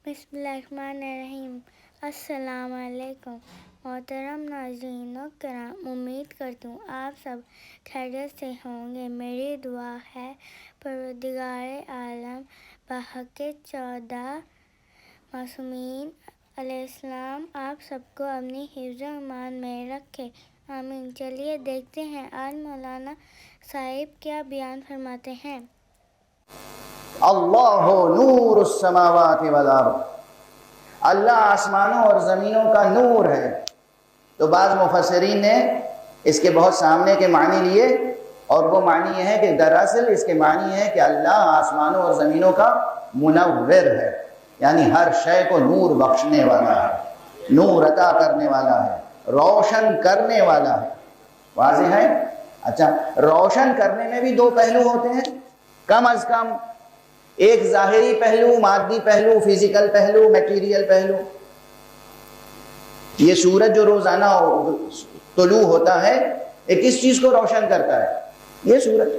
بسم اللہ الرحمن الرحیم۔ السلام علیکم محترم ناظرین و کرام، امید کرتی ہوں آپ سب خیریت سے ہوں گے۔ میری دعا ہے پروردگار عالم بحق 14 معصومین علیہ السلام آپ سب کو اپنی حفظ و امان میں رکھے، آمین۔ چلیے دیکھتے ہیں آج مولانا صاحب کیا بیان فرماتے ہیں۔ اللہ نور السماوات والارض، اللہ آسمانوں اور زمینوں کا نور ہے۔ تو بعض مفسرین نے اس کے بہت سامنے کے معنی لیے، اور وہ معنی یہ ہے کہ دراصل اس کے معنی ہے کہ اللہ آسمانوں اور زمینوں کا منور ہے، یعنی ہر شے کو نور بخشنے والا ہے، نور عطا کرنے والا ہے، روشن کرنے والا ہے۔ واضح ہے؟ اچھا، روشن کرنے میں بھی دو پہلو ہوتے ہیں، کم از کم ایک ظاہری پہلو، مادی پہلو، فزیکل پہلو، میٹیریل پہلو۔ یہ سورج جو روزانہ طلوع ہوتا ہے، یہ کس چیز کو روشن کرتا ہے؟ یہ سورج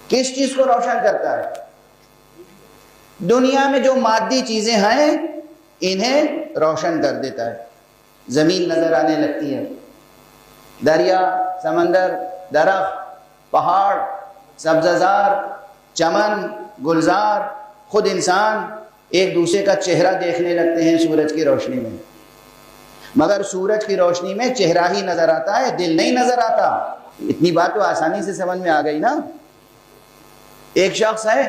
کس چیز کو روشن کرتا ہے؟ دنیا میں جو مادی چیزیں ہیں انہیں روشن کر دیتا ہے۔ زمین نظر آنے لگتی ہے، دریا، سمندر، درخت، پہاڑ، سبززار، چمن، گلزار، خود انسان ایک دوسرے کا چہرہ دیکھنے لگتے ہیں سورج کی روشنی میں۔ مگر سورج کی روشنی میں چہرہ ہی نظر آتا ہے، دل نہیں نظر آتا۔ اتنی بات تو آسانی سے سمجھ میں آ گئی نا۔ ایک شخص ہے،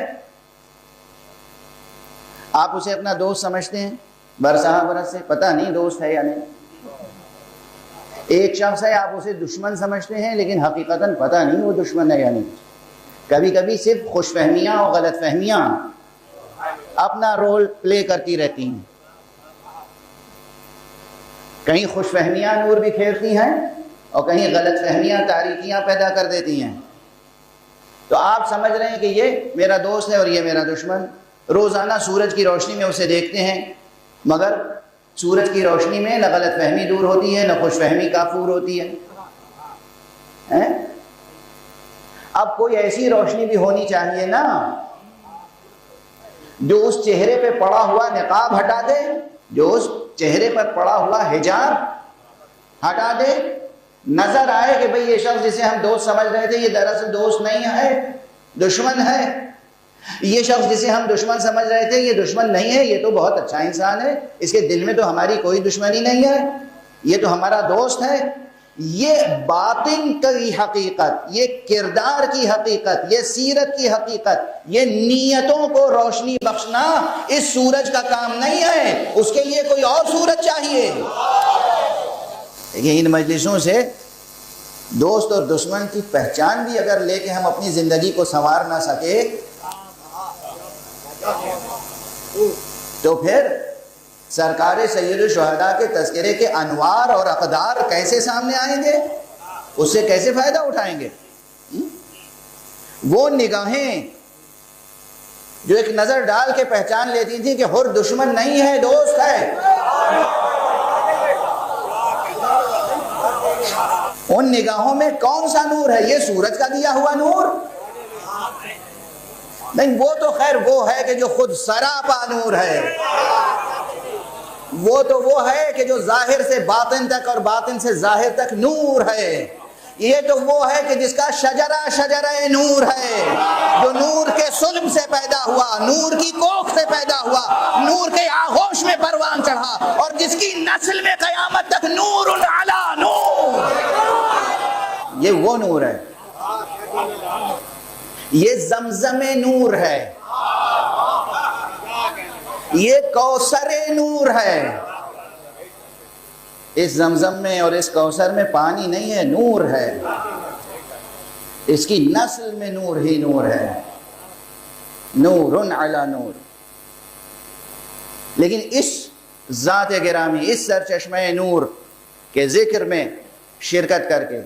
آپ اسے اپنا دوست سمجھتے ہیں، برسہ برس سے پتہ نہیں دوست ہے یا نہیں۔ ایک شخص ہے، آپ اسے دشمن سمجھتے ہیں، لیکن حقیقتاً پتہ نہیں وہ دشمن ہے یا نہیں۔ کبھی کبھی صرف خوش فہمیاں اور غلط فہمیاں اپنا رول پلے کرتی رہتی ہیں، کہیں خوش فہمیاں نور بکھیرتی ہیں اور کہیں غلط فہمیاں تاریکیاں پیدا کر دیتی ہیں۔ تو آپ سمجھ رہے ہیں کہ یہ میرا دوست ہے اور یہ میرا دشمن۔ روزانہ سورج کی روشنی میں اسے دیکھتے ہیں، مگر سورج کی روشنی میں نہ غلط فہمی دور ہوتی ہے، نہ خوش فہمی کافور ہوتی ہے۔ اب کوئی ایسی روشنی بھی ہونی چاہیے نا جو اس چہرے پہ پڑا ہوا نقاب ہٹا دے، جو اس چہرے پر پڑا ہوا حجاب ہٹا دے، نظر آئے کہ بھئی یہ شخص جسے ہم دوست سمجھ رہے تھے یہ دراصل دوست نہیں ہے، دشمن ہے۔ یہ شخص جسے ہم دشمن سمجھ رہے تھے یہ دشمن نہیں ہے، یہ تو بہت اچھا انسان ہے، اس کے دل میں تو ہماری کوئی دشمنی نہیں ہے، یہ تو ہمارا دوست ہے۔ یہ باطن کی حقیقت، یہ کردار کی حقیقت، یہ سیرت کی حقیقت، یہ نیتوں کو روشنی بخشنا اس سورج کا کام نہیں ہے، اس کے لیے کوئی اور سورج چاہیے۔ لیکن ان مجلسوں سے دوست اور دشمن کی پہچان بھی اگر لے کے ہم اپنی زندگی کو سنوار نہ سکے تو پھر سرکار سید الشہداء کے تذکرے کے انوار اور اقدار کیسے سامنے آئیں گے؟ اس سے کیسے فائدہ اٹھائیں گے؟ وہ نگاہیں جو ایک نظر ڈال کے پہچان لیتی تھی کہ حر دشمن نہیں ہے، دوست ہے، ان نگاہوں میں کون سا نور ہے؟ یہ سورج کا دیا ہوا نور نہیں، وہ تو خیر وہ ہے کہ جو خود سراپا نور ہے، وہ تو وہ ہے کہ جو ظاہر سے باطن تک اور باطن سے ظاہر تک نور ہے۔ یہ تو وہ ہے کہ جس کا شجرہ نور ہے، جو نور کے سلب سے پیدا ہوا، نور کی کوکھ سے پیدا ہوا، نور کے آغوش میں پروان چڑھا، اور جس کی نسل میں قیامت تک نور علی نور۔ یہ وہ نور ہے، یہ زمزم نور ہے، یہ کوثر نور ہے۔ اس زمزم میں اور اس کوثر میں پانی نہیں ہے، نور ہے، اس کی نسل میں نور ہی نور ہے، نور علی نور۔ لیکن اس ذات گرامی، اس سرچشمہ نور کے ذکر میں شرکت کر کے،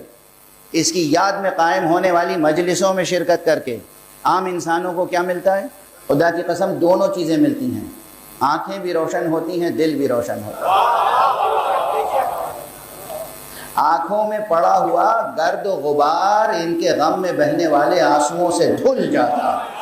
اس کی یاد میں قائم ہونے والی مجلسوں میں شرکت کر کے عام انسانوں کو کیا ملتا ہے؟ خدا کی قسم دونوں چیزیں ملتی ہیں، آنکھیں بھی روشن ہوتی ہیں، دل بھی روشن ہوتا ہے۔ آنکھوں میں پڑا ہوا گرد و غبار ان کے غم میں بہنے والے آنسوؤں سے دھل جاتا ہے۔